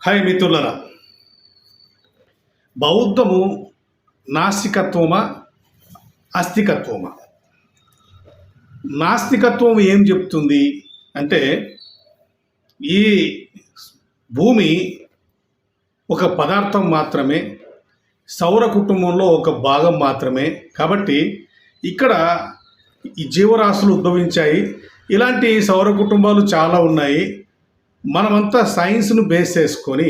Hi మిత్రులరా, బౌద్ధము నాస్తికత్వమా ఆస్తికత్వమా? నాస్తికత్వం ఏం చెప్తుంది అంటే, ఈ భూమి ఒక పదార్థం మాత్రమే, సౌర కుటుంబంలో ఒక భాగం మాత్రమే. కాబట్టి ఇక్కడ ఈ జీవరాశులు ఉద్భవించాయి. ఇలాంటి సౌర కుటుంబాలు చాలా ఉన్నాయి. మనమంతా సైన్స్ను బేస్ చేసుకొని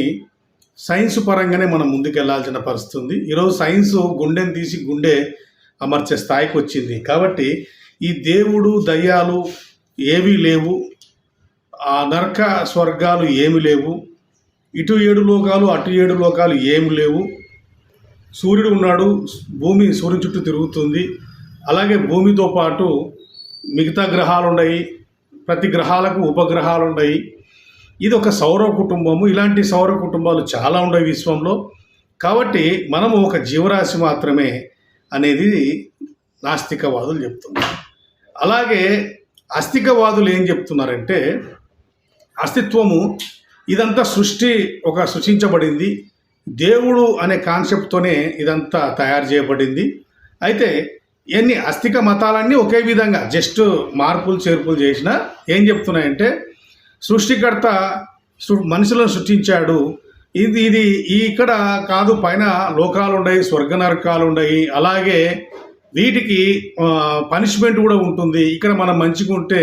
సైన్స్ పరంగానే మనం ముందుకెళ్లాల్సిన పరిస్థితి ఉంది. ఈరోజు సైన్స్ గుండెని తీసి గుండె అమర్చే స్థాయికి వచ్చింది. కాబట్టి ఈ దేవుడు దయ్యాలు ఏమీ లేవు, ఆ నరక స్వర్గాలు ఏమి లేవు, ఇటు 7 లోకాలు అటు 7 లోకాలు ఏమి లేవు. సూర్యుడు ఉన్నాడు, భూమి సూర్యుని చుట్టూ తిరుగుతుంది. అలాగే భూమితో పాటు మిగతా గ్రహాలు ఉన్నాయి, ప్రతి గ్రహాలకు ఉపగ్రహాలు ఉన్నాయి. ఇది ఒక సౌర కుటుంబము. ఇలాంటి సౌర కుటుంబాలు చాలా ఉన్నాయి విశ్వంలో. కాబట్టి మనము ఒక జీవరాశి మాత్రమే అనేది నాస్తికవాదులు చెప్తున్నారు. అలాగే ఆస్తికవాదులు ఏం చెప్తున్నారంటే, అస్తిత్వము ఇదంతా సృష్టించబడింది, దేవుడు అనే కాన్సెప్ట్తోనే ఇదంతా తయారు చేయబడింది. అయితే ఎన్ని ఆస్తిక మతాలన్నీ ఒకే విధంగా జస్ట్ మార్పులు చేర్పులు చేసినా ఏం చెప్తున్నాయంటే, సృష్టికర్త మనుషులను సృష్టించాడు. ఇది ఇక్కడ కాదు, పైన లోకాలు ఉన్నాయి, స్వర్గ నరకాలు ఉన్నాయి. అలాగే వీటికి పనిష్మెంట్ కూడా ఉంటుంది. ఇక్కడ మనం మంచిగా ఉంటే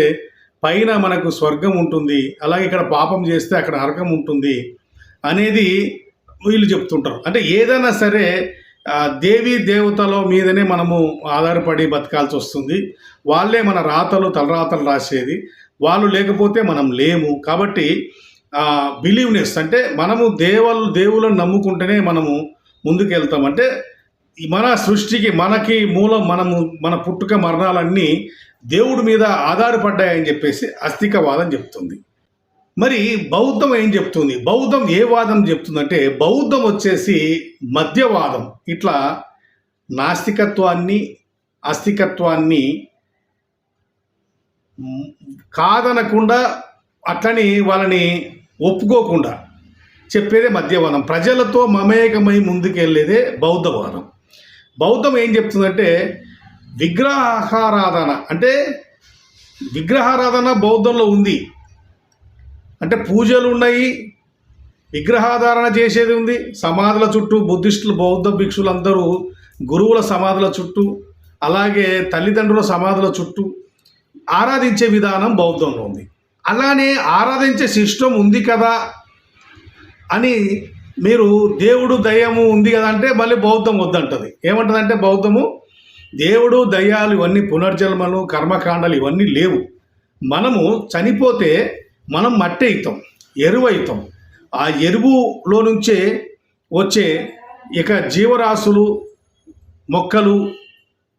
పైన మనకు స్వర్గం ఉంటుంది, అలాగే ఇక్కడ పాపం చేస్తే అక్కడ నరకం ఉంటుంది అనేది వీళ్ళు చెప్తుంటారు. అంటే ఏదైనా సరే దేవీ దేవతల మీదనే మనము ఆధారపడి బతకాల్సి వస్తుంది. వాళ్ళే మన తలరాతలు రాసేది. వాళ్ళు లేకపోతే మనం లేము. కాబట్టి బిలీవ్నెస్ అంటే మనము దేవులను నమ్ముకుంటేనే మనము ముందుకు వెళ్తాం. అంటే మన సృష్టికి మనకి మూలం మన పుట్టుక మరణాలన్నీ దేవుడి మీద ఆధారపడ్డాయని చెప్పేసి ఆస్తికవాదం చెప్తుంది. మరి బౌద్ధం ఏం చెప్తుంది? బౌద్ధం ఏ వాదం చెప్తుందంటే, బౌద్ధం వచ్చేసి మధ్యవాదం. ఇట్లా నాస్తికత్వాన్ని ఆస్తికత్వాన్ని కాదనకుండా, అట్లని వాళ్ళని ఒప్పుకోకుండా చెప్పేదే మధ్యవాదం. ప్రజలతో మమేకమై ముందుకెళ్ళేదే బౌద్ధవాదం. బౌద్ధం ఏం చెప్తుందంటే, విగ్రహారాధన అంటే విగ్రహారాధన బౌద్ధంలో ఉంది. అంటే పూజలు ఉన్నాయి, విగ్రహాధారణ చేసేది ఉంది. సమాధుల చుట్టూ బుద్ధిస్టులు బౌద్ధ భిక్షులందరూ గురువుల సమాధుల చుట్టూ, అలాగే తల్లిదండ్రుల సమాధుల చుట్టూ ఆరాధించే విధానం బౌద్ధంలో ఉంది. అలానే ఆరాధించే సిస్టమ్ ఉంది కదా అని మీరు దేవుడు దయ్యము ఉంది కదా అంటే మళ్ళీ బౌద్ధం వద్దంటది. ఏమంటదంటే బౌద్ధము, దేవుడు దయ్యాలు ఇవన్నీ పునర్జన్మలు కర్మకాండాలు ఇవన్నీ లేవు. మనము చనిపోతే మనం మట్టి అవుతాం, ఎరువు అవుతాం. ఆ ఎరువులో నుంచే వచ్చే ఇక జీవరాశులు మొక్కలు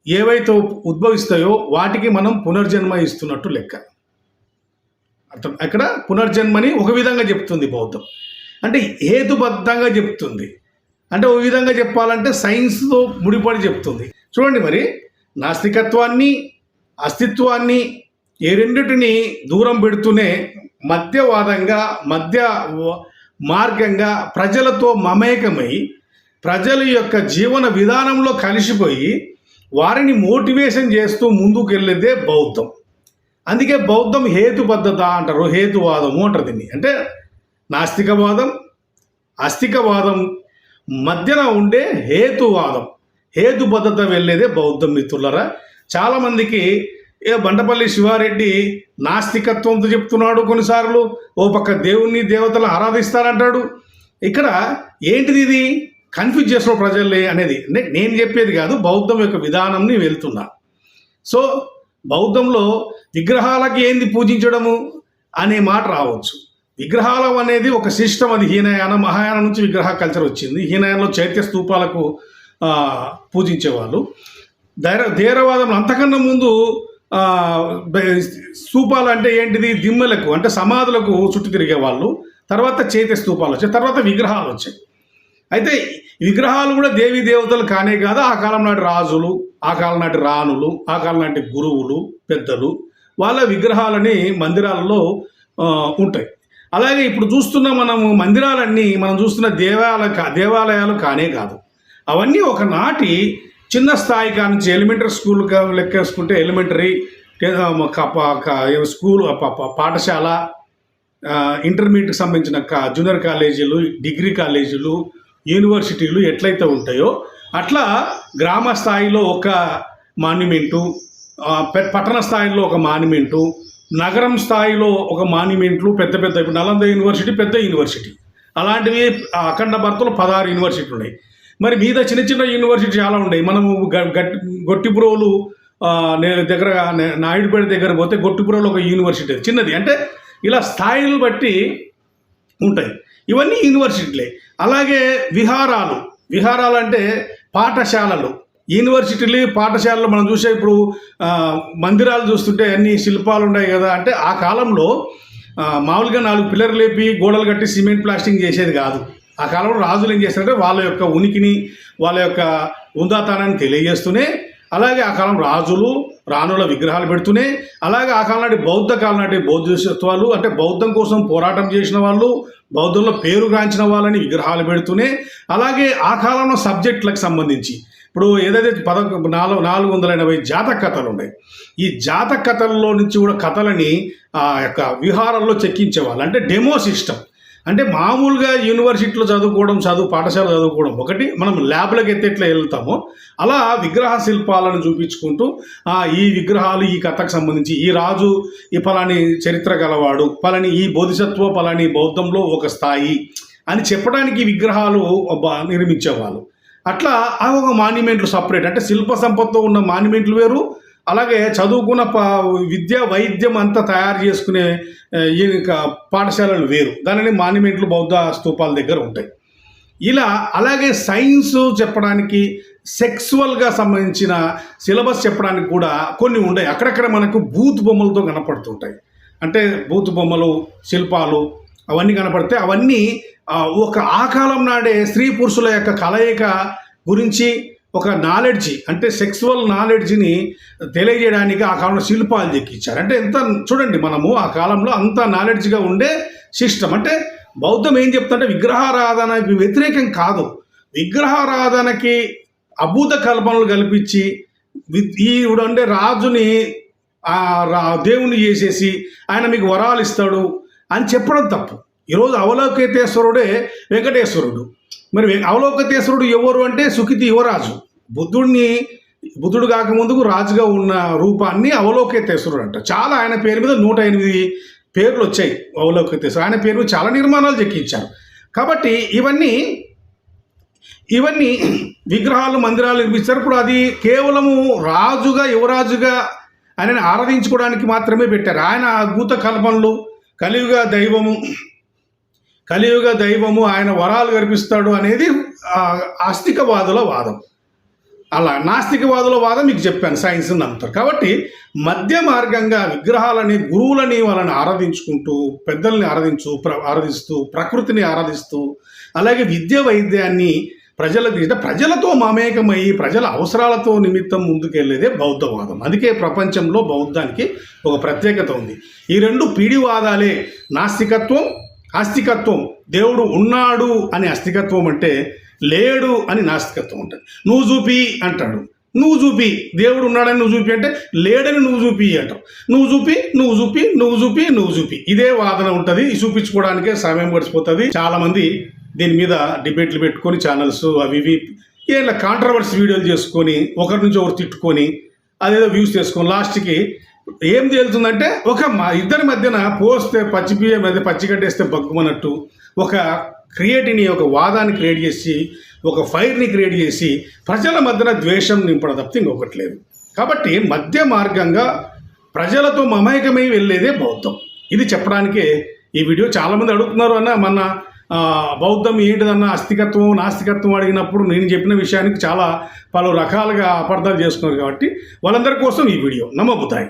ఏవైతే ఉద్భవిస్తాయో వాటికి మనం పునర్జన్మ ఇస్తున్నట్టు లెక్క. అక్కడ పునర్జన్మని ఒక విధంగా చెప్తుంది బౌద్ధం. అంటే హేతుబద్ధంగా చెప్తుంది. అంటే ఒక విధంగా చెప్పాలంటే సైన్స్తో ముడిపడి చెప్తుంది. చూడండి, మరి నాస్తికత్వాన్ని అస్తిత్వాన్ని ఈ రెండిటిని దూరం పెడుతూనే మధ్య మార్గంగా ప్రజలతో మమేకమై ప్రజల యొక్క జీవన విధానంలో కలిసిపోయి వారిని మోటివేషన్ చేస్తూ ముందుకు వెళ్ళేదే బౌద్ధం. అందుకే బౌద్ధం హేతుబద్ధత అంటారు, హేతువాదము అంటారు దీన్ని. అంటే నాస్తికవాదం ఆస్తికవాదం మధ్యన ఉండే హేతువాదం, హేతుబద్ధత వెళ్ళేదే బౌద్ధం. మిత్రులరా, చాలామందికి బండపల్లి శివారెడ్డి నాస్తికత్వంతో చెప్తున్నాడు. కొన్నిసార్లు ఓ పక్క దేవుణ్ణి దేవతలు ఆరాధిస్తారంటాడు. ఇక్కడ ఏంటిది ఇది కన్ఫ్యూజ్ చేసిన ప్రజల్ని అనేది నేను చెప్పేది కాదు, బౌద్ధం యొక్క విధానంని వెళ్తున్నా. సో బౌద్ధంలో విగ్రహాలకి ఏంది పూజించడము అనే మాట రావచ్చు. విగ్రహాలం అనేది ఒక సిస్టమ్. అది హీనయాన మహాయానం నుంచి విగ్రహ కల్చర్ వచ్చింది. హీనయానంలో చైత్య స్తూపాలకు పూజించేవాళ్ళు. ధైర్యవాదం అంతకన్నా ముందు స్తూపాలు అంటే ఏంటిది, దిమ్మలకు అంటే సమాధులకు చుట్టూ తిరిగేవాళ్ళు. తర్వాత చైత్య స్తూపాలు వచ్చాయి, తర్వాత విగ్రహాలు వచ్చాయి. అయితే విగ్రహాలు కూడా దేవీ దేవతలు కానే కాదు. ఆ కాలం నాటి రాజులు, ఆ కాలం నాటి రాణులు, ఆ కాలం నాటి గురువులు పెద్దలు వాళ్ళ విగ్రహాలని మందిరాలలో ఉంటాయి. అలాగే ఇప్పుడు చూస్తున్న మనము మందిరాలన్నీ మనం చూస్తున్న దేవాలయాలు కానే కాదు. అవన్నీ ఒకనాటి చిన్న స్థాయి కానించి ఎలిమెంటరీ స్కూల్ లెక్కేసుకుంటే ఎలిమెంటరీ స్కూల్ పాఠశాల, ఇంటర్మీడియట్కి సంబంధించిన జూనియర్ కాలేజీలు, డిగ్రీ కాలేజీలు, యూనివర్సిటీలు ఎట్లయితే ఉంటాయో అట్లా గ్రామ స్థాయిలో ఒక మాన్యుమెంటు, పట్టణ స్థాయిలో ఒక మాన్యుమెంటు, నగరం స్థాయిలో ఒక మాన్యుమెంట్లు పెద్ద పెద్ద, ఇప్పుడు నలంద యూనివర్సిటీ పెద్ద యూనివర్సిటీ, అలాంటివి అఖండ భారతంలో 16 యూనివర్సిటీలు ఉన్నాయి. మరి మీద చిన్న చిన్న యూనివర్సిటీ చాలా ఉన్నాయి. మనము గొట్టిపురోలు దగ్గర నాయుడుపేట దగ్గర పోతే గొట్టిపురోలు ఒక యూనివర్సిటీ చిన్నది. అంటే ఇలా స్థాయిలు బట్టి ఉంటాయి. ఇవన్నీ యూనివర్సిటీలే. అలాగే విహారాలు అంటే పాఠశాలలు, యూనివర్సిటీలు పాఠశాలలు మనం చూసే ఇప్పుడు మందిరాలు చూస్తుంటే అన్ని శిల్పాలు ఉన్నాయి కదా. అంటే ఆ కాలంలో మామూలుగా 4 పిల్లర్లు లేపి గోడలు కట్టి సిమెంట్ ప్లాస్టింగ్ చేసేది కాదు. ఆ కాలంలో రాజులు ఏం చేస్తారంటే వాళ్ళ యొక్క ఉనికిని, వాళ్ళ యొక్క ఉందాతానాన్ని తెలియజేస్తూనే, అలాగే ఆ కాలం రాజులు రాణుల విగ్రహాలు పెడుతూనే, అలాగే ఆ కాలం నాటి కాలం నాటి బౌద్ధత్వాలు అంటే బౌద్ధం కోసం పోరాటం చేసిన వాళ్ళు, బౌద్ధంలో పేరుగాంచిన వాళ్ళని విగ్రహాలు పెడుతూనే, అలాగే ఆ కాలంలో సబ్జెక్టులకు సంబంధించి ఇప్పుడు ఏదైతే 480 జాతక కథలు ఉన్నాయి, ఈ జాతక కథల్లో నుంచి కూడా కథలని ఆ యొక్క విహారాల్లో చెక్కించేవాళ్ళు. అంటే డెమో సిస్టమ్. అంటే మామూలుగా యూనివర్సిటీలో పాఠశాల చదువుకోవడం ఒకటి, మనం ల్యాబ్లకు ఎట్లా వెళ్తామో అలా విగ్రహ శిల్పాలను చూపించుకుంటూ ఈ విగ్రహాలు ఈ కథకు సంబంధించి ఈ రాజు ఈ పలాని చరిత్ర గలవాడు, పలాని ఈ బోధిసత్వ పలాని బౌద్ధంలో ఒక స్థాయి అని చెప్పడానికి విగ్రహాలు నిర్మించేవాళ్ళు. అట్లా ఒక మాన్యుమెంట్లు సపరేట్. అంటే శిల్ప సంపత్తో ఉన్న మాన్యుమెంట్లు వేరు, అలాగే చదువుకున్న విద్య వైద్యం అంతా తయారు చేసుకునే ఈ పాఠశాలలు వేరు. దానిని మాన్యుమెంట్లు బౌద్ధ స్తూపాల దగ్గర ఉంటాయి. ఇలా అలాగే సైన్స్ చెప్పడానికి, సెక్సువల్గా సంబంధించిన సిలబస్ చెప్పడానికి కూడా కొన్ని ఉన్నాయి. అక్కడక్కడ మనకు బూత్ బొమ్మలతో కనపడుతుంటాయి. అంటే బూత్ బొమ్మలు, శిల్పాలు అవన్నీ కనపడితే అవన్నీ ఒక ఆ కాలం నాడే స్త్రీ పురుషుల యొక్క కలయిక గురించి ఒక నాలెడ్జి, అంటే సెక్సువల్ నాలెడ్జిని తెలియజేయడానికి ఆ కాలంలో శిల్పాలు చెక్కించారు. అంటే ఎంత చూడండి, మనము ఆ కాలంలో అంత నాలెడ్జ్గా ఉండే సిస్టమ్. అంటే బౌద్ధం ఏం చెప్తుంటే విగ్రహారాధనకి వ్యతిరేకం కాదు, విగ్రహారాధనకి అభూత కల్పనలు కల్పించి అంటే రాజుని దేవుని చేసేసి ఆయన మీకు వరాలు ఇస్తాడు అని చెప్పడం తప్పు. ఈరోజు అవలోకితేశ్వరుడే వెంకటేశ్వరుడు. మరి అవలోకితేశ్వరుడు ఎవరు అంటే సుఖితి యువరాజు. బుద్ధుడు కాకముందుకు రాజుగా ఉన్న రూపాన్ని అవలోకితేశ్వరుడు అంట. చాలా ఆయన పేరు మీద 108 పేర్లు వచ్చాయి అవలోకితేశ్వరుడు. ఆయన పేరు చాలా నిర్మాణాలు చెక్కించారు. కాబట్టి ఇవన్నీ విగ్రహాలు, మందిరాలు నిర్మిస్తారు. ఇప్పుడు అది కేవలము రాజుగా, యువరాజుగా ఆయనని ఆరాధించుకోవడానికి మాత్రమే పెట్టారు. ఆయన అద్భుత కల్పనలు, కలియుగ దైవము ఆయన వరాలు కల్పిస్తాడు అనేది ఆస్తికవాదుల వాదం. అలా నాస్తికవాదుల వాదం మీకు చెప్పాను, సైన్స్ నమ్ముతారు. కాబట్టి మధ్య మార్గంగా విగ్రహాలని, గురువులని వాళ్ళని ఆరాధించుకుంటూ, పెద్దల్ని ఆరాధిస్తూ, ప్రకృతిని ఆరాధిస్తూ, అలాగే విద్య వైద్యాన్ని ప్రజలతో మమేకమై ప్రజల అవసరాలతో నిమిత్తం ముందుకెళ్లేదే బౌద్ధవాదం. అందుకే ప్రపంచంలో బౌద్ధానికి ఒక ప్రత్యేకత ఉంది. ఈ 2 పీడివాదాలే, నాస్తికత్వం, ఆస్తికత్వం. దేవుడు ఉన్నాడు అని ఆస్తికత్వం అంటే, లేడు అని నాస్తికత్వం ఉంటుంది. నువ్వు చూపి అంటాడు, నువ్వు చూపి, దేవుడు ఉన్నాడని నువ్వు చూపి అంటే, లేడని నువ్వు చూపి అంటావు. నువ్వు చూపి ఇదే వాదన ఉంటుంది. చూపించుకోవడానికే సమయం గడిచిపోతుంది. చాలామంది దీని మీద డిబేట్లు పెట్టుకొని ఛానల్స్ అవి ఇలా కాంట్రవర్సీ వీడియోలు చేసుకొని ఒకరి నుంచి ఒకరు తిట్టుకొని అదేదో వ్యూస్ చేసుకొని లాస్ట్కి ఏం తేలుతుందంటే ఇద్దరి మధ్యన పోస్తే పచ్చిగడ్డేస్తే బగ్గుమన్నట్టు ఒక వాదాన్ని క్రియేట్ చేసి, ఒక ఫైర్ని క్రియేట్ చేసి ప్రజల మధ్యన ద్వేషం నింపడం తప్పితే ఇంకొకటి లేదు. కాబట్టి మధ్య మార్గంగా ప్రజలతో మమేకమై వెళ్ళేదే బౌద్ధం. ఇది చెప్పడానికే ఈ వీడియో. చాలామంది అడుగుతున్నారు మన బౌద్ధం ఏంటిదన్న ఆస్తికత్వం, నాస్తికత్వం అడిగినప్పుడు నేను చెప్పిన విషయానికి చాలా పలు రకాలుగా అపార్థాలు చేసుకున్నారు. కాబట్టి వాళ్ళందరి కోసం ఈ వీడియో. నమో బుద్ధాయ.